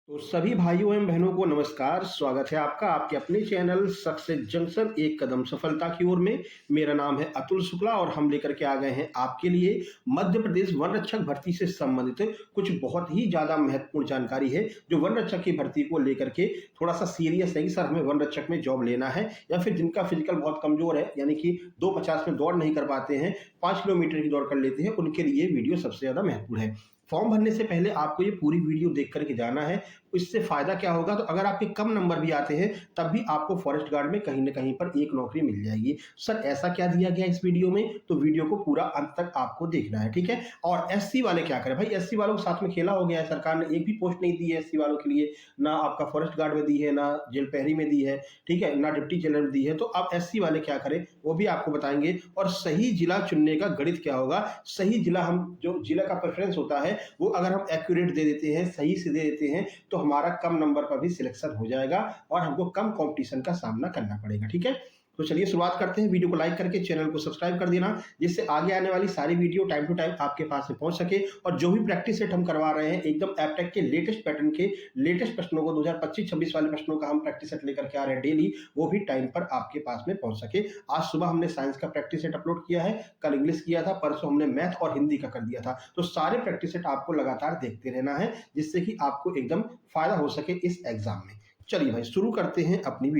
तो सभी भाइयों एवं बहनों को नमस्कार। स्वागत है आपका आपके अपने चैनल सक्सेस जंक्शन एक कदम सफलता की ओर में। मेरा नाम है अतुल शुक्ला और हम लेकर के आ गए हैं आपके लिए मध्य प्रदेश वन रक्षक भर्ती से संबंधित कुछ बहुत ही ज्यादा महत्वपूर्ण जानकारी है जो वन रक्षक की भर्ती को लेकर के थोड़ा सा सीरियस है कि सर हमें वन रक्षक में जॉब लेना है, या फिर जिनका फिजिकल बहुत कमजोर है यानी कि 250 में दौड़ नहीं कर पाते हैं, 5 किलोमीटर की दौड़ कर लेते हैं, उनके लिए वीडियो सबसे ज्यादा महत्वपूर्ण है। फॉर्म भरने से पहले आपको ये पूरी वीडियो देख करके जाना है। इससे फायदा क्या होगा, तो अगर आपके कम नंबर भी आते हैं तब भी आपको फॉरेस्ट गार्ड में कहीं ना कहीं पर एक नौकरी मिल जाएगी। सर ऐसा क्या दिया गया इस वीडियो में, तो वीडियो को पूरा अंत तक आपको देखना है, ठीक है। और एससी वाले क्या करें भाई, एससी वालों के साथ में खेला हो गया है, सरकार ने एक भी पोस्ट नहीं दी है एससी वालों के लिए, ना आपका फॉरेस्ट गार्ड में दी है, ना जेल पहरी में दी है, ठीक है, ना डिप्टी जेलर में दी है। तो अब एससी वाले क्या करें वो भी आपको बताएंगे। और सही जिला चुनने का गणित क्या होगा, सही जिला, हम जो जिला का प्रेफरेंस होता है वो अगर हम एक्यूरेट दे देते हैं, सही से दे देते हैं, तो हमारा कम नंबर पर भी सिलेक्शन हो जाएगा और हमको कम कंपटीशन का सामना करना पड़ेगा, ठीक है। तो चलिए शुरुआत करते हैं। वीडियो को लाइक करके चैनल को सब्सक्राइब कर देना, जिससे आगे आने वाली सारी वीडियो टाइम टू टाइम आपके पास में पहुंच सके। और जो भी प्रैक्टिस सेट हम करवा रहे हैं एकदम एप्टेक के लेटेस्ट पैटर्न के लेटेस्ट प्रश्नों को 2025-26 वाले प्रश्नों का हम प्रैक्टिस सेट लेकर के आ रहे हैं डेली, वो भी टाइम पर आपके पास में पहुंच सके। आज सुबह हमने साइंस का प्रैक्टिस सेट अपलोड किया है, कल इंग्लिश किया था, परसों हमने मैथ और हिंदी का कर दिया था। तो सारे प्रैक्टिस सेट आपको लगातार देखते रहना है, जिससे कि आपको एकदम फायदा हो सके इस एग्जाम में। चलिए भाई शुरू करते हैं अपनी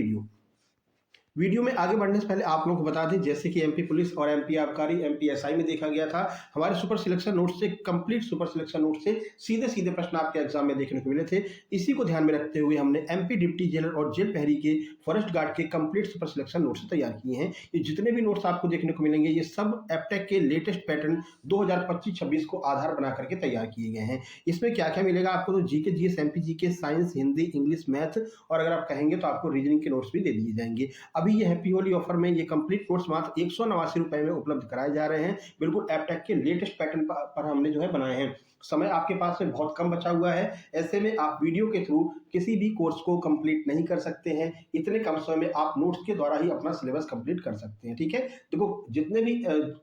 वीडियो में आगे बढ़ने से पहले आप लोगों को बता दें, जैसे कि एमपी पुलिस और एमपी आबकारी एमपी एसआई में देखा गया था, हमारे सुपर सिलेक्शन नोट से, कंप्लीट सुपर सिलेक्शन नोट से सीधे सीधे प्रश्न आपके एग्जाम में देखने को मिले थे। इसी को ध्यान में रखते हुए हमने एमपी डिप्टी जेलर और जेल पहरी के फॉरेस्ट गार्ड के कंप्लीट सुपर सिलेक्शन नोट से तैयार किए हैं। ये जितने भी नोट्स आपको देखने को मिलेंगे ये सब एप्टेक के लेटेस्ट पैटर्न 2025-26 को आधार बना करके तैयार किए गए हैं। इसमें क्या क्या मिलेगा आपको, तो GK GS MP GK science Hindi English math, और अगर आप कहेंगे तो आपको रीजनिंग के नोट्स भी दे दिए जाएंगे। अभी ये हैप्पी होली ऑफर में ये कंप्लीट नोट्स मात्र 189 रुपए में उपलब्ध कराए जा रहे हैं। बिल्कुल एप्टेक के लेटेस्ट पैटर्न पर हमने जो है बनाए हैं। समय आपके पास में बहुत कम बचा हुआ है, ऐसे में आप वीडियो के थ्रू किसी भी कोर्स को कंप्लीट नहीं कर सकते हैं। इतने कम समय में आप नोट्स के द्वारा ही अपना सिलेबस कंप्लीट कर सकते हैं, ठीक है। देखो जितने भी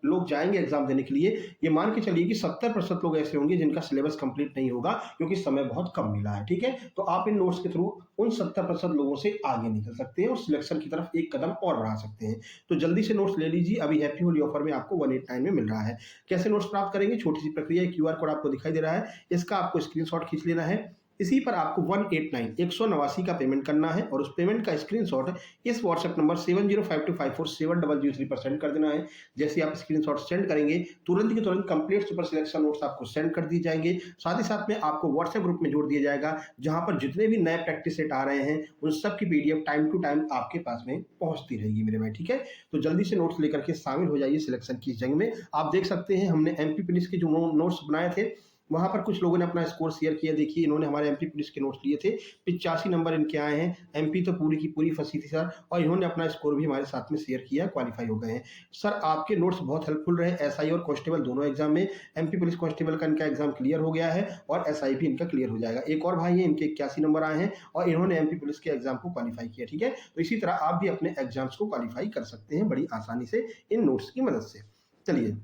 लोग जाएंगे एग्जाम देने के लिए, ये मान के चलिए कि 70% लोग ऐसे होंगे जिनका सिलेबस कंप्लीट नहीं होगा, क्योंकि समय बहुत कम मिला है, ठीक है। तो आप इन नोट्स के थ्रू उन 70% लोगों से आगे निकल सकते हैं और सिलेक्शन की तरफ एक कदम और बढ़ा सकते हैं। तो जल्दी से नोट्स ले लीजिए, अभी हैप्पी होली ऑफर में आपको 189 में मिल रहा है। कैसे नोट्स प्राप्त करेंगे, छोटी सी प्रक्रिया, क्यूआर कोड आपको दिखाई दे रहा है, इसका आपको स्क्रीनशॉट खींच लेना है। इसी पर आपको 189 का पेमेंट करना है और उस पेमेंट का स्क्रीनशॉट इस व्हाट्सएप नंबर 7052547003 पर सेंड कर देना है। जैसे आप स्क्रीनशॉट सेंड करेंगे तुरंत के तुरंत कंप्लीट सुपर सिलेक्शन नोट्स आपको सेंड कर दिए जाएंगे। साथ ही साथ में आपको व्हाट्सएप ग्रुप में जोड़ दिया जाएगा, जहां पर जितने भी नए प्रैक्टिस सेट आ रहे हैं उन सब की पीडीएफ टाइम टू टाइम आपके पास में पहुंचती रहेगी मेरे भाई, ठीक है। तो जल्दी से नोट्स लेकर के शामिल हो जाइए सिलेक्शन की जंग में। आप देख सकते हैं हमने एमपी पुलिस के जो नोट्स बनाए थे वहां पर कुछ लोगों ने अपना स्कोर शेयर किया। देखिए इन्होंने हमारे एमपी पुलिस के नोट्स लिए थे, 85 नंबर इनके आए हैं। एमपी तो पूरी की पूरी फंसी थी सर, और इन्होंने अपना स्कोर भी हमारे साथ में शेयर किया, क्वालिफाई हो गए हैं। सर आपके नोट्स बहुत हेल्पफुल रहे एसआई और कांस्टेबल दोनों एग्जाम में। एमपी पुलिस कांस्टेबल का इनका एग्जाम क्लियर हो गया है और एसआई भी इनका क्लियर हो जाएगा। एक और भाई है, इनके 81 नंबर आए हैं और इन्होंने एमपी पुलिस के एग्जाम को क्वालिफाई किया, ठीक है। तो इसी तरह आप भी अपने एग्जाम्स को क्वालिफाई कर सकते हैं बड़ी आसानी से इन नोट्स की मदद से। चलिए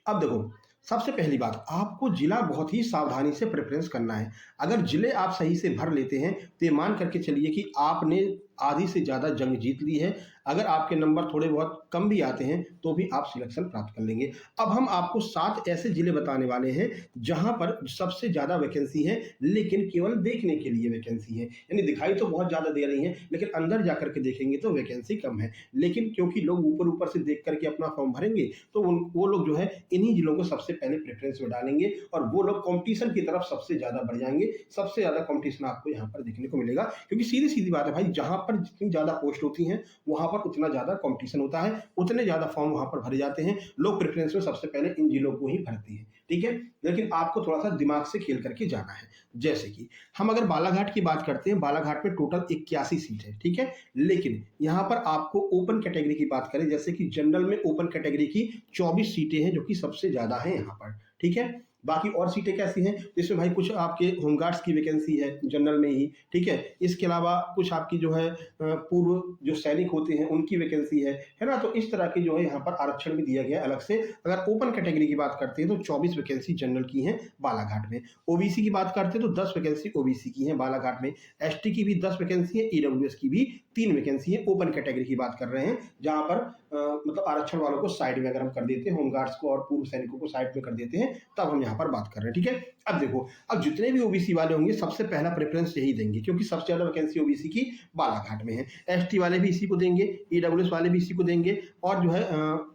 अब देखो, सबसे पहली बात, आपको जिला बहुत ही सावधानी से प्रेफरेंस करना है। अगर जिले आप सही से भर लेते हैं तो ये मान करके चलिए कि आपने आधी से ज्यादा जंग जीत ली है। अगर आपके नंबर थोड़े बहुत कम भी आते हैं तो भी आप सिलेक्शन प्राप्त कर लेंगे। अब हम आपको 7 ऐसे जिले बताने वाले हैं जहां पर सबसे ज्यादा वैकेंसी है, लेकिन केवल देखने के लिए वैकेंसी है, यानी दिखाई तो बहुत ज्यादा दे रही है लेकिन अंदर जाकर के देखेंगे तो वैकेंसी कम है। लेकिन क्योंकि लोग ऊपर ऊपर से देख करके अपना फॉर्म भरेंगे तो वो लोग जो है इन्हीं जिलों को सबसे पहले प्रेफरेंस में डालेंगे और वो लोग कंपटीशन की तरफ सबसे ज्यादा बढ़ जाएंगे। सबसे ज्यादा कंपटीशन आपको यहाँ पर देखने को मिलेगा, क्योंकि सीधी सीधी बात है भाई, जहां पर जितनी ज्यादा पोस्ट होती हैं वहां पर उतना ज्यादा कंपटीशन होता है, उतने ज्यादा फॉर्म वहां पर भरे जाते हैं। लोग प्रेफरेंस में सबसे पहले इन जिलों को ही भरते हैं, ठीक है। लेकिन आपको थोड़ा सा दिमाग से खेल करके जाना है। जैसे कि हम अगर बालाघाट की बात करते हैं, बालाघाट में टोटल 81 सीट है, ठीक है। लेकिन यहां पर आपको ओपन कैटेगरी की बात करें, जैसे कि जनरल में ओपन कैटेगरी की 24 सीटें हैं जो कि सबसे ज्यादा है यहाँ पर, ठीक है। बाकी और सीटें कैसी हैं, तो इसमें भाई कुछ आपके होमगार्ड्स की वैकेंसी है जनरल में ही, ठीक है। इसके अलावा कुछ आपकी जो है पूर्व जो सैनिक होते हैं उनकी वैकेंसी है ना। तो इस तरह की जो है यहाँ पर आरक्षण भी दिया गया है अलग से। अगर ओपन कैटेगरी की बात करते हैं तो 24 वैकेंसी जनरल की हैं बालाघाट में। ओबीसी की बात करते हैं तो 10 वैकेंसी ओबीसी की हैं बालाघाट में। एसटी की भी 10 वैकेंसी है, ईडब्ल्यूएस की भी 3 वैकेंसी है। ओपन कैटेगरी की बात कर रहे हैं जहां पर मतलब आरक्षण वालों को साइड में अगर हम कर देते हैं, होमगार्ड्स को और पूर्व सैनिकों को साइड में कर देते हैं, तब हम यहाँ पर बात कर रहे हैं, ठीक है। अब देखो, अब जितने भी ओबीसी वाले होंगे सबसे पहला प्रेफरेंस यही देंगे, क्योंकि सबसे ज्यादा वैकेंसी ओबीसी की बालाघाट में है। एसटी वाले भी इसी को देंगे, ईडब्ल्यूएस वाले भी इसी को देंगे, और जो है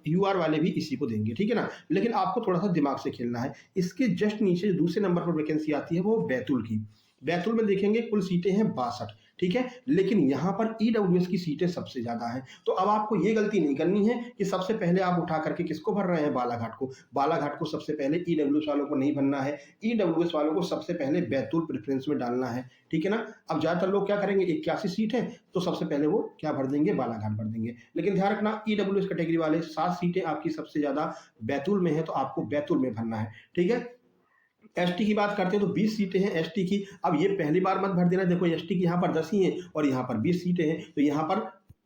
यूआर वाले भी इसी को देंगे, ठीक है ना। लेकिन आपको थोड़ा सा दिमाग से खेलना है। इसके जस्ट नीचे दूसरे नंबर पर वैकेंसी आती है वो बैतूल की। बैतूल में देखेंगे कुल सीटें हैं 62, ठीक है। लेकिन यहाँ पर ईडब्ल्यूएस की सीटें सबसे ज्यादा हैं। तो अब आपको ये गलती नहीं करनी है कि सबसे पहले आप उठा करके किसको भर रहे हैं, बालाघाट को। बालाघाट को सबसे पहले ईडब्ल्यूएस वालों को नहीं भरना है, ईडब्ल्यूएस वालों को सबसे पहले बैतूल प्रेफरेंस में डालना है, ठीक है ना। अब ज्यादातर लोग क्या करेंगे, 81 सीट है तो सबसे पहले वो क्या भर देंगे, बालाघाट भर देंगे। लेकिन ध्यान रखना, ईडब्ल्यूएस कैटेगरी वाले 7 सीटें आपकी सबसे ज्यादा बैतूल में है, तो आपको बैतूल में भरना है, ठीक है। एसटी की बात करते हैं तो 20 सीटें हैं एसटी की। अब ये पहली बार मत भर देना, देखो एसटी की यहाँ पर 10 ही हैं और यहाँ पर 20 सीटें हैं, तो यहाँ पर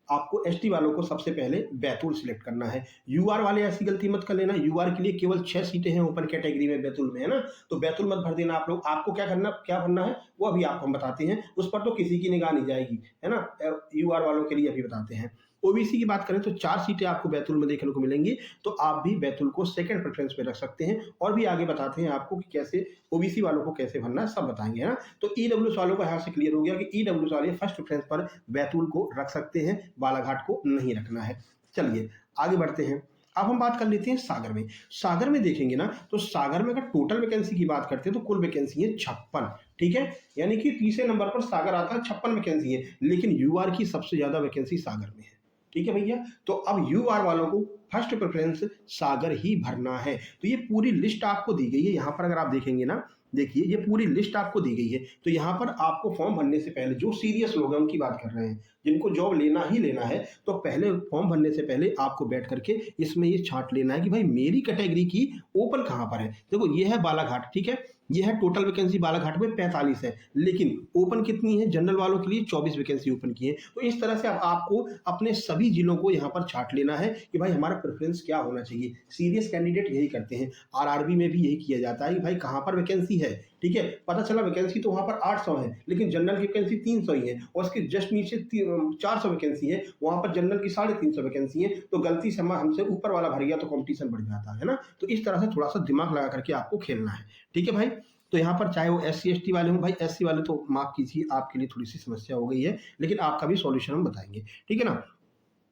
आपको एसटी वालों को सबसे पहले बैतूल सिलेक्ट करना है। यूआर वाले ऐसी गलती मत कर लेना, यूआर के लिए केवल 6 सीटें हैं ओपन कैटेगरी में बैतूल में, है ना। तो बैतूल मत भर देना आप लोग। आपको क्या करना, क्या भरना है वो अभी आपको हम बताते हैं, उस पर तो किसी की निगाह नहीं जाएगी, है ना। यूआर वालों के लिए अभी बताते हैं। ओबीसी की बात करें तो 4 सीटें आपको बैतूल में देखने को मिलेंगी, तो आप भी बैतूल को सेकंड प्रेफरेंस पे रख सकते हैं। और भी आगे बताते हैं आपको कि कैसे ओबीसी वालों को कैसे भरना है, सब बताएंगे, है ना। तो ईडब्ल्यूएस वालों को यहाँ से क्लियर हो गया कि ईडब्ल्यूएस वाले फर्स्ट प्रेफरेंस पर बैतूल को रख सकते हैं, बालाघाट को नहीं रखना है। चलिए आगे बढ़ते हैं। अब हम बात कर लेते हैं सागर में। सागर में देखेंगे ना, तो सागर में अगर टोटल वैकेंसी की बात करते हैं तो कुल वैकेंसी है 56, ठीक है। यानी कि तीसरे नंबर पर सागर आता है, 56 वैकेंसी है। लेकिन यूआर की सबसे ज्यादा वैकेंसी सागर में है, ठीक है भैया। तो अब यूआर वालों को फर्स्ट प्रेफरेंस सागर ही भरना है। तो ये पूरी लिस्ट आपको दी गई है यहाँ पर, अगर आप देखेंगे ना, देखिए ये पूरी लिस्ट आपको दी गई है। तो यहाँ पर आपको फॉर्म भरने से पहले, जो सीरियस लोग हैं उनकी बात कर रहे हैं, जिनको जॉब लेना ही लेना है, तो पहले फॉर्म भरने से पहले आपको बैठ करके इसमें ये छांट लेना है कि भाई मेरी कैटेगरी की ओपन कहाँ पर है। देखो ये है बालाघाट, ठीक है। ये है टोटल वैकेंसी बालाघाट में 45 है, लेकिन ओपन कितनी है, जनरल वालों के लिए 24 वैकेंसी ओपन की है। तो इस तरह से अब आपको अपने सभी जिलों को यहाँ पर छांट लेना है कि भाई हमारा प्रेफरेंस क्या होना चाहिए। सीरियस कैंडिडेट यही करते हैं, आरआरबी में भी यही किया जाता है कि भाई कहाँ पर वैकेंसी है, ठीक है। पता चला वैकेंसी तो वहां पर 800 है, लेकिन जनरल की वैकेंसी 300 ही है, और उसके जस्ट नीचे 400 वैकेंसी है, वहां पर जनरल की 350 वैकेंसी है। तो गलती से हमसे ऊपर वाला भर गया तो कंपटीशन बढ़ जाता है ना। तो इस तरह से थोड़ा सा दिमाग लगा करके आपको खेलना है, ठीक है भाई। तो यहाँ पर चाहे वो SC ST वाले हों, भाई SC वाले तो माफ कीजिए आपके लिए थोड़ी सी समस्या हो गई है, लेकिन आपका भी सॉल्यूशन हम बताएंगे, ठीक है ना।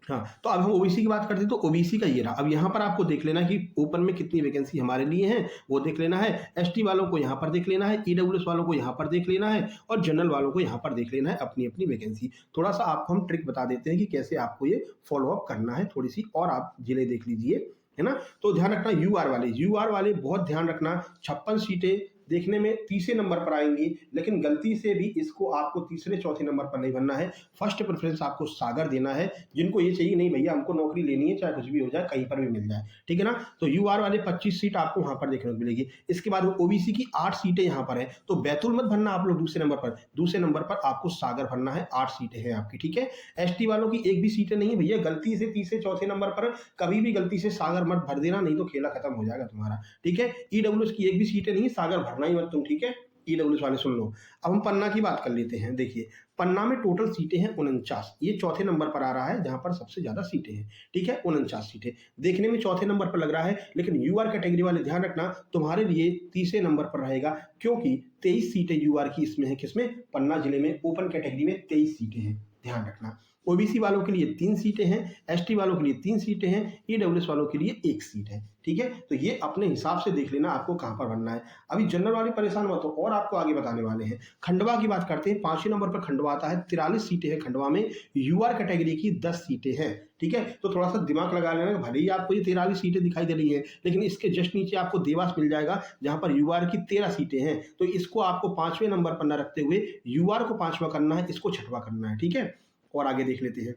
हाँ, तो अब हम ओबीसी की बात करते हैं, तो ओबीसी का ये रहा। अब यहाँ पर आपको देख लेना कि ओपन में कितनी वैकेंसी हमारे लिए है, वो देख लेना है। एसटी वालों को यहाँ पर देख लेना है, ईडब्ल्यूएस वालों को यहाँ पर देख लेना है, और जनरल वालों को यहाँ पर देख लेना है अपनी अपनी वैकेंसी। थोड़ा सा आपको हम ट्रिक बता देते हैं कि कैसे आपको ये फॉलो अप करना है, थोड़ी सी और आप जिले देख लीजिए, है ना। तो ध्यान रखना यूआर वाले बहुत ध्यान रखना, 56 सीटें देखने में तीसरे नंबर पर आएंगी, लेकिन गलती से भी इसको आपको तीसरे चौथे नंबर पर नहीं बनना है। फर्स्ट प्रेफरेंस आपको सागर देना है। जिनको ये चाहिए नहीं भैया हमको नौकरी लेनी है, चाहे कुछ भी हो जाए, कहीं पर भी मिल जाए, ठीक है ना। तो यूआर वाले 25 सीट आपको वहां पर देखने को मिलेगी। इसके बाद ओबीसी की 8 सीटें यहाँ पर है, तो बैतूल मत भरना आप लोग दूसरे नंबर पर। दूसरे नंबर पर आपको सागर भरना है, 8 सीटें हैं आपकी, ठीक है। एसटी वालों की एक भी सीटें नहीं है भैया, गलती से तीसरे चौथे नंबर पर कभी भी गलती से सागर मत भर देना, नहीं तो खेला खत्म हो जाएगा तुम्हारा, ठीक है। ईडब्ल्यूएस की एक भी सीटें नहीं है, सागर भरना ही मत तुम, ठीक है। ईडब्ल्यूएस वाले सुन लो। अब हम पन्ना की बात कर लेते हैं। देखिए पन्ना में टोटल सीटें हैं 49, ये चौथे नंबर पर आ रहा है जहां पर सबसे ज्यादा सीटें हैं, ठीक है। 49 सीटें देखने में चौथे नंबर पर लग रहा है, लेकिन यूआर कैटेगरी वाले ध्यान रखना तुम्हारे लिए तीसरे नंबर पर रहेगा, क्योंकि 23 सीटें यूआर की इसमें है, किसमें, पन्ना जिले में ओपन कैटेगरी में 23 सीटें हैं, ध्यान रखना। ओबीसी वालों के लिए 3 सीटें हैं, एसटी वालों के लिए 3 सीटें हैं, ईडब्ल्यूएस वालों के लिए 1 सीट है, ठीक है। तो ये अपने हिसाब से देख लेना आपको कहां पर बनना है। अभी जनरल वाले परेशान मत हो, और आपको आगे बताने वाले हैं। खंडवा की बात करते हैं, 5वें नंबर पर खंडवा आता है, 43 सीटें हैं खंडवा में, यूआर कैटेगरी की 10 सीटें हैं, ठीक है। तो थोड़ा सा दिमाग लगा लेना, भले ही आपको ये 43 सीटें दिखाई दे रही है, लेकिन इसके जस्ट नीचे आपको देवास मिल जाएगा जहां पर यूआर की 13 सीटें हैं। तो इसको आपको 5वें नंबर पर न रखते हुए यूआर को 5वां करना है, इसको 6वां करना है, ठीक है। और आगे देख लेते हैं।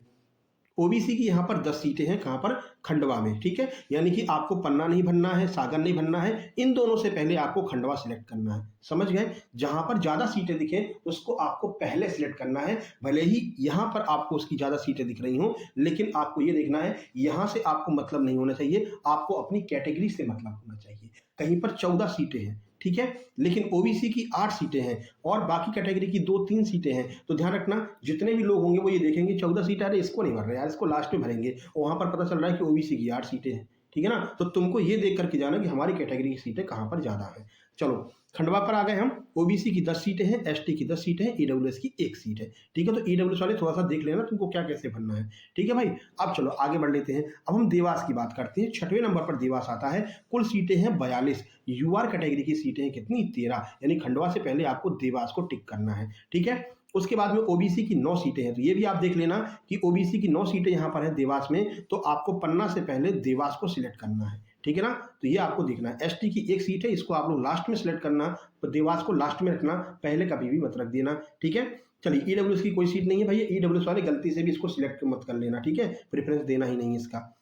ओबीसी की यहाँ पर 10 सीटें हैं, कहाँ पर? खंडवा में, ठीक है। यानी कि आपको पन्ना नहीं भरना है, सागर नहीं भरना है, इन दोनों से पहले आपको खंडवा सिलेक्ट करना है, समझ गए? जहां पर ज्यादा सीटें दिखे उसको आपको पहले सिलेक्ट करना है, भले ही यहां पर आपको उसकी ज्यादा सीटें दिख रही हों, लेकिन आपको ये देखना है यहां से आपको मतलब नहीं होना चाहिए, आपको अपनी कैटेगरी से मतलब होना चाहिए। कहीं पर 14 सीटें हैं, ठीक है, लेकिन ओबीसी की 8 सीटें हैं और बाकी कैटेगरी की 2-3 सीटें हैं, तो ध्यान रखना जितने भी लोग होंगे वो ये देखेंगे 14 सीटें, अरे इसको नहीं भर रहे यार, इसको लास्ट में भरेंगे, और वहां पर पता चल रहा है कि ओबीसी की 8 सीटें हैं, ठीक है ना। तो तुमको ये देख करके जाना कि हमारी कैटेगरी की सीटें कहां पर ज्यादा है। चलो खंडवा पर आ गए हम। ओबीसी की 10 सीटें हैं, एसटी की 10 सीटें हैं, ईडब्ल्यूएस की 1 सीट है, ठीक है। तो ईडब्ल्यूएस वाले थोड़ा सा देख लेना तुमको क्या कैसे भरना है, ठीक है भाई। अब चलो आगे बढ़ लेते हैं। अब हम देवास की बात करते हैं। 6वें नंबर पर देवास आता है। कुल सीटें हैं 42। यूआर कैटेगरी की सीटें हैं कितनी? 13। यानी खंडवा से पहले आपको देवास को टिक करना है, ठीक है। उसके बाद में ओबीसी की 9 सीटें हैं, तो ये भी आप देख लेना कि ओबीसी की 9 सीटें यहाँ पर है देवास में, तो आपको पन्ना से पहले देवास को सिलेक्ट करना है, ठीक है ना। तो ये आपको देखना है। एसटी की 1 सीट है, इसको आप लोग लास्ट में सिलेक्ट करना, तो देवास को लास्ट में रखना, पहले कभी भी मत रख देना, ठीक है। चलिए ईडब्ल्यूएस की कोई सीट नहीं है भैया, ईडब्ल्यूएस वाले गलती से भी इसको सिलेक्ट मत कर लेना, ठीक है, प्रेफरेंस देना ही नहीं है इसका।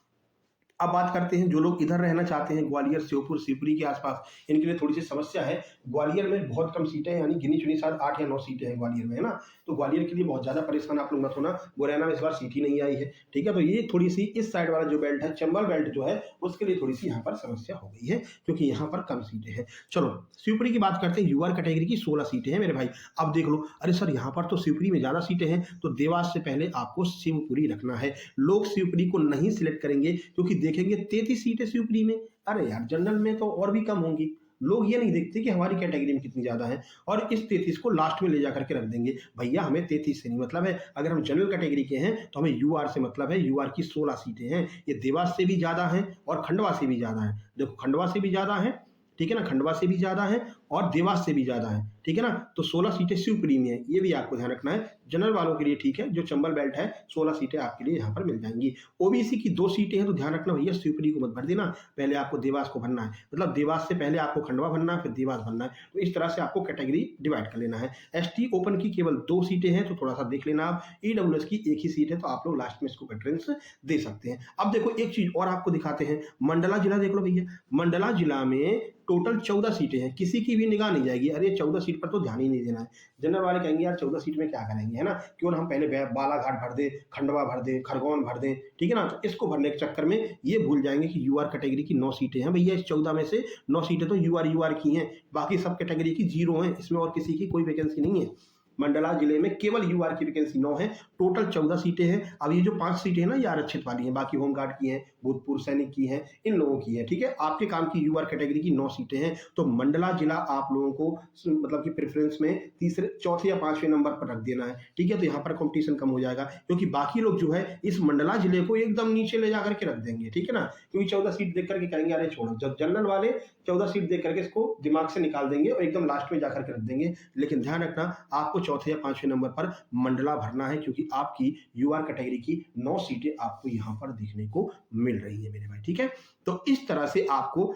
अब बात करते हैं जो लोग इधर रहना चाहते हैं, ग्वालियर, श्योपुर, शिवपुरी के आसपास, इनके लिए थोड़ी सी समस्या है। ग्वालियर में बहुत कम सीटें हैं, यानी गिनी चुनी शायद 8 या 9 सीटें हैं ग्वालियर में, है ना। तो ग्वालियर के लिए बहुत ज़्यादा परेशान आप लोग मत होना, मुरैना में इस बार सीट ही नहीं आई है, ठीक है। तो ये थोड़ी सी इस साइड वाला जो बेल्ट है, चंबल बेल्ट जो है, उसके लिए थोड़ी सी यहाँ पर समस्या हो गई है, क्योंकि यहाँ पर कम सीटें हैं। चलो शिवपुरी की बात करते हैं। यूआर कैटेगरी की 16 सीटें हैं मेरे भाई। अब देख लो, अरे सर यहाँ पर तो शिवपुरी में ज़्यादा सीटें हैं, तो देवास से पहले आपको शिवपुरी रखना है। लोग शिवपुरी को नहीं सिलेक्ट करेंगे क्योंकि देखेंगे 33 सीटें शिवपुरी में, अरे यार जनरल में तो और भी कम होंगी। लोग ये नहीं देखते कि हमारी कैटेगरी में कितनी ज्यादा है, और इस 33 को लास्ट में ले जाकर के रख देंगे। भैया हमें 33 से नहीं मतलब है, अगर हम जनरल कैटेगरी के हैं तो हमें यूआर से मतलब है। यूआर की 16 सीटें हैं, ये देवास से भी ज्यादा है और खंडवा से भी ज्यादा है। देखो खंडवा से भी ज्यादा है, ठीक है ना, खंडवा से भी ज्यादा है और देवास से भी ज्यादा है, ठीक है ना। तो 16 सीटें शिवपुरी में है, ये भी आपको ध्यान रखना है। जनरल वालों के लिए ठीक है, जो चंबल बेल्ट है 16 सीटें आपके लिए यहाँ पर मिल जाएंगी। ओबीसी की 2 सीटें हैं, तो ध्यान रखना भैया शिवपुरी को मत भर देना, पहले आपको देवास को भरना है, मतलब देवास से पहले आपको खंडवा भरना है, फिर देवास भरना है। तो इस तरह से आपको कैटेगरी डिवाइड कर लेना है। एसटी ओपन की केवल 2 सीटें हैं, तो थोड़ा सा देख लेना आप। ईडब्ल्यूएस की 1 ही सीट है, तो आप लोग लास्ट में इसको प्रेफरेंस दे सकते हैं। अब देखो एक चीज और आपको दिखाते हैं, मंडला जिला देख लो भैया। मंडला जिला में टोटल 14 सीटें हैं, किसी की भी निगाह नहीं जाएगी, अरे 14 सीट पर तो ध्यान ही नहीं देना है। जनरल वाले कहेंगे यार 14 सीट में क्या करेंगे, है ना, क्यों ना हम पहले बालाघाट भर दें, खंडवा भर दें, खरगोन भर दें, ठीक है ना। तो इसको भरने के चक्कर में ये भूल जाएंगे कि यूआर कैटेगरी की 9 सीटें हैं भैया। इस 14 में से 9 सीटें तो यूआर की हैं, बाकी सब कैटेगरी की 0 हैं, इसमें और किसी की कोई वैकेंसी नहीं है। मंडला जिले में केवल यूआर की वैकेंसी 9 है, टोटल 14 सीटें हैं। अब ये जो 5 सीटें हैं ना, ये आरक्षित वाली हैं, बाकी होमगार्ड की हैं, भूतपूर्व सैनिक की हैं, इन लोगों की है, ठीक है। आपके काम की यूआर कैटेगरी की 9 सीटें हैं, तो मंडला जिला आप लोगों को मतलब कि प्रेफरेंस में तीसरे, चौथे या 5वें नंबर पर रख देना है, ठीक है। तो यहाँ पर कंपटीशन कम हो जाएगा, क्योंकि बाकी लोग जो है इस मंडला जिले को एकदम नीचे ले जाकर के रख देंगे, ठीक है ना, क्योंकि 14 सीट देख करके कहेंगे अरे छोड़ो। जब जनरल वाले 14 सीट देख करके इसको दिमाग से निकाल देंगे और एकदम लास्ट में जाकर के रख देंगे। लेकिन ध्यान रखना आपको चौथे या 5वें नंबर पर मंडला भरना है, क्योंकि आपकी यूआर कैटेगरी की 9 सीटें आपको यहां पर देखने को मिल रही है मेरे भाई, ठीक है। तो इस तरह से आपको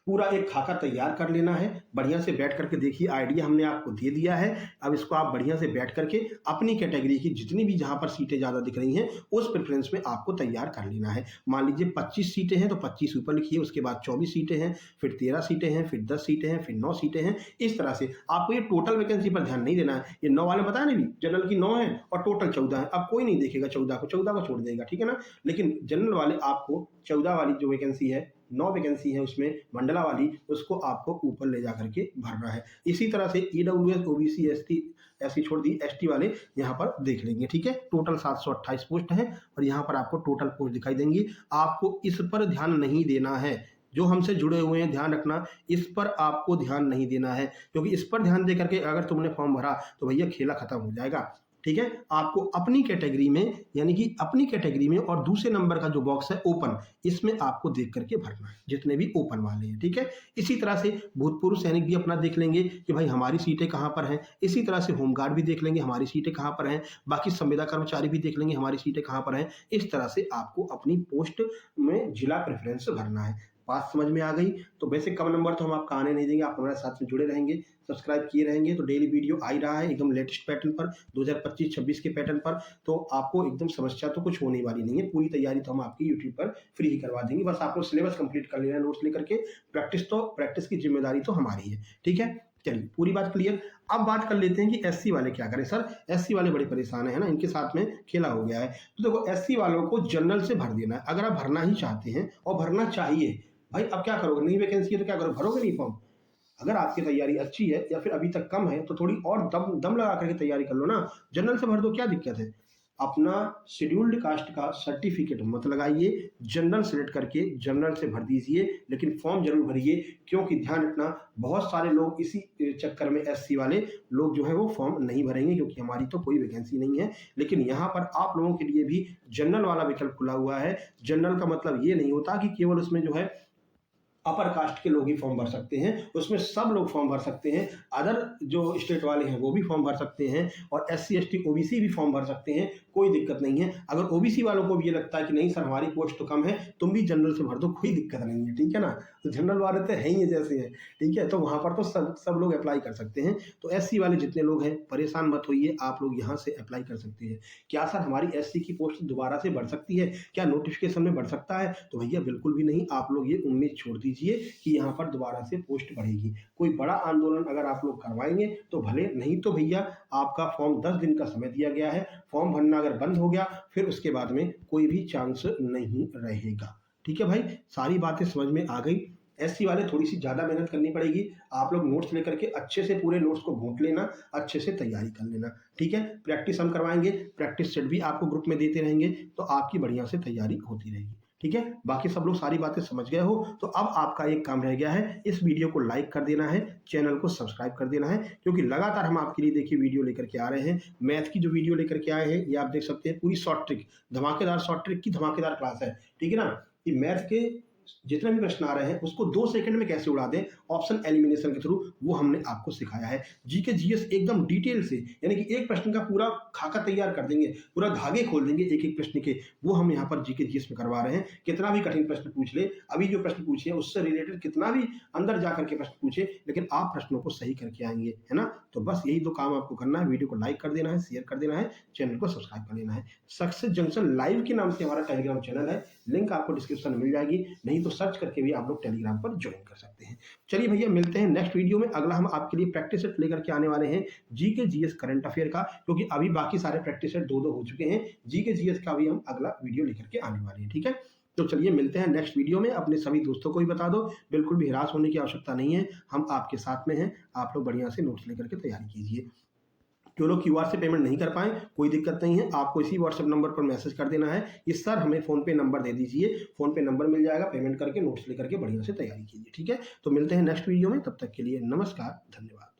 पूरा एक खाका तैयार कर लेना है। बढ़िया से बैठ करके देखिए, आइडिया हमने आपको दे दिया है। अब इसको आप बढ़िया से बैठ करके अपनी कैटेगरी की जितनी भी जहां पर सीटें ज्यादा दिख रही हैं उस प्रेफरेंस में आपको तैयार कर लेना है। मान लीजिए 25 सीटें हैं तो 25 ऊपर लिखिए, उसके बाद 24 सीटें हैं, फिर 13 सीटें हैं, फिर 10 सीटें हैं, फिर 9 सीटें हैं। इस तरह से आपको ये टोटल वैकेंसी पर ध्यान नहीं देना है। ये 9 वाले बताया ना भी, जनरल की 9 है और टोटल 14 है। अब कोई नहीं देखेगा 14 को छोड़ देगा, ठीक है ना। लेकिन जनरल वाले आपको 14 वाली जो वैकेंसी है, 9 वैकेंसी है उसमें मंडला वाली, उसको आपको ऊपर ले जाकर के भरना है। इसी तरह से ईडब्ल्यूएस, ओबीसी, एसटी ऐसी छोड़ दी, एसटी वाले यहाँ पर देख लेंगे, ठीक है। टोटल 728 पोस्ट हैं और यहाँ पर आपको टोटल पोस्ट दिखाई देंगी। आपको इस पर ध्यान नहीं देना है, जो हमसे जुड़े हुए हैं ध्यान रखना, इस पर आपको ध्यान नहीं देना है, क्योंकि इस पर ध्यान दे करके अगर तुमने फॉर्म भरा तो भैया खेला खत्म हो जाएगा, ठीक है। आपको अपनी कैटेगरी में, यानी कि अपनी कैटेगरी में और दूसरे नंबर का जो बॉक्स है ओपन, इसमें आपको देख करके भरना है, जितने भी ओपन वाले हैं, ठीक है। इसी तरह से भूतपूर्व सैनिक भी अपना देख लेंगे कि भाई हमारी सीटें कहां पर हैं। इसी तरह से होमगार्ड भी देख लेंगे हमारी सीटें कहां पर हैं। बाकी संविदा कर्मचारी भी देख लेंगे हमारी सीटें कहां पर हैं। इस तरह से आपको अपनी पोस्ट में जिला प्रेफरेंस भरना है। बात समझ में आ गई? तो वैसे कम नंबर तो हम आपका आने नहीं देंगे, आप हमारे साथ में जुड़े रहेंगे, सब्सक्राइब किए रहेंगे तो डेली वीडियो आ ही रहा है एकदम लेटेस्ट पैटर्न पर 2025-26 के पैटर्न पर। तो आपको एकदम समस्या तो कुछ होने वाली नहीं है, पूरी तैयारी तो हम आपकी यूट्यूब पर फ्री ही करवा देंगे। बस आपको सिलेबस कंप्लीट कर लेना है नोट्स लेकर के, प्रैक्टिस की जिम्मेदारी तो हमारी है, ठीक है। चलिए पूरी बात क्लियर। अब बात कर लेते हैं कि एससी वाले क्या करें। सर एससी वाले बड़े परेशान है ना, इनके साथ में खेला हो गया है। तो देखो एससी वालों को जनरल से भर देना है, अगर आप भरना ही चाहते हैं और भरना चाहिए भाई। अब क्या करोगे, नई वैकेंसी है तो क्या करोगे, भरोगे नहीं फॉर्म? अगर आपकी तैयारी अच्छी है या फिर अभी तक कम है तो थोड़ी और दम दम लगा करके तैयारी कर लो ना, जनरल से भर दो, क्या दिक्कत है। अपना शेड्यूल्ड कास्ट का सर्टिफिकेट मत लगाइए, जनरल सेलेक्ट करके जनरल से भर दीजिए, लेकिन फॉर्म जरूर भरिए। क्योंकि ध्यान रखना, बहुत सारे लोग इसी चक्कर में एससी वाले लोग जो है वो फॉर्म नहीं भरेंगे, क्योंकि हमारी तो कोई वैकेंसी नहीं है। लेकिन यहाँ पर आप लोगों के लिए भी जनरल वाला विकल्प खुला हुआ है। जनरल का मतलब ये नहीं होता कि केवल उसमें जो है अपर कास्ट के लोग ही फॉर्म भर सकते हैं, उसमें सब लोग फॉर्म भर सकते हैं। अदर जो स्टेट वाले हैं वो भी फॉर्म भर सकते हैं, और एससी एसटी ओबीसी भी फॉर्म भर सकते हैं, कोई दिक्कत नहीं है। अगर ओबीसी वालों को भी ये लगता है कि नहीं सर हमारी पोस्ट तो कम है, तुम भी जनरल से भर दो, कोई दिक्कत नहीं है, ठीक है ना। तो जनरल वाले तो है ही जैसे हैं, ठीक है, तो वहाँ पर तो सब लोग अप्लाई कर सकते हैं। तो एससी वाले जितने लोग हैं परेशान मत होइए, आप लोग यहाँ से अप्लाई कर सकते हैं। क्या सर हमारी एससी की पोस्ट दोबारा से बढ़ सकती है, क्या नोटिफिकेशन में बढ़ सकता है? तो भैया बिल्कुल भी नहीं, आप लोग ये उम्मीद छोड़ दीजिए कि यहाँ पर दोबारा से पोस्ट बढ़ेगी। कोई बड़ा आंदोलन अगर आप लोग करवाएंगे तो भले, नहीं तो भैया आपका फॉर्म 10 दिन का समय दिया गया है, फॉर्म भरना अगर बंद हो गया फिर उसके बाद में कोई भी चांस नहीं रहेगा, ठीक है भाई। सारी बातें समझ में आ गई। एससी वाले थोड़ी सी ज़्यादा मेहनत करनी पड़ेगी, आप लोग नोट्स लेकर के अच्छे से पूरे नोट्स को घोंट लेना, अच्छे से तैयारी कर लेना, ठीक है। प्रैक्टिस हम करवाएंगे, प्रैक्टिस सेट भी आपको ग्रुप में देते रहेंगे, तो आपकी बढ़िया से तैयारी होती रहेगी, ठीक है। बाकी सब लोग सारी बातें समझ गए हो, तो अब आपका एक काम रह गया है, इस वीडियो को लाइक कर देना है, चैनल को सब्सक्राइब कर देना है, क्योंकि लगातार हम आपके लिए देखिए वीडियो लेकर के आ रहे हैं। मैथ की जो वीडियो लेकर के आए हैं ये आप देख सकते हैं, पूरी शॉर्ट ट्रिक, धमाकेदार शॉर्ट ट्रिक की धमाकेदार क्लास है, ठीक है ना। ये मैथ के जितने भी प्रश्न आ रहे हैं उसको 2 सेकंड में कैसे उड़ा दें ऑप्शन एलिमिनेशन के थ्रू, वो हमने आपको सिखाया है। जीके जीएस एकदम डिटेल से, यानी कि एक प्रश्न का पूरा खाका तैयार कर देंगे, पूरा धागे खोल देंगे एक एक प्रश्न के, वो हम यहाँ पर जीके जीएस में करवा रहे हैं। कितना भी कठिन प्रश्न पूछ ले, अभी जो प्रश्न पूछे हैं उससे रिलेटेड कितना भी अंदर जाकर के प्रश्न पूछे, लेकिन आप प्रश्नों को सही करके आएंगे, है ना। तो बस यही 2 काम आपको करना है, वीडियो को लाइक कर देना है, शेयर कर देना है, चैनल को सब्सक्राइब कर लेना है। सक्सेस जंक्शन लाइव के नाम से हमारा टेलीग्राम चैनल है, लिंक आपको डिस्क्रिप्शन में मिल जाएगी, नहीं तो सर्च करके भी आप लोग टेलीग्राम पर ज्वाइन कर सकते हैं। चलिए भैया मिलते हैं नेक्स्ट वीडियो में। अगला हम आपके लिए प्रैक्टिस सेट लेकर के आने वाले हैं जीके जीएस करंट अफेयर का, क्योंकि अभी बाकी सारे प्रैक्टिस सेट 2-2 हो चुके हैं, जीके जीएस का भी हम अगला वीडियो लेकर के आने वाले हैं, ठीक है। तो चलिए मिलते हैं नेक्स्ट वीडियो में। अपने सभी दोस्तों को भी बता दो, बिल्कुल भी निराश होने की आवश्यकता नहीं है, हम आपके साथ में हैं। आप लोग बढ़िया से नोट्स लेकर के तैयारी कीजिए। जो लोग क्यूआर से पेमेंट नहीं कर पाए कोई दिक्कत नहीं है, आपको इसी व्हाट्सएप नंबर पर मैसेज कर देना है, इस सर हमें फोन पे नंबर दे दीजिए, फोन पे नंबर मिल जाएगा, पेमेंट करके नोट्स लेकर के बढ़िया से तैयारी कीजिए, ठीक है। तो मिलते हैं नेक्स्ट वीडियो में, तब तक के लिए नमस्कार, धन्यवाद।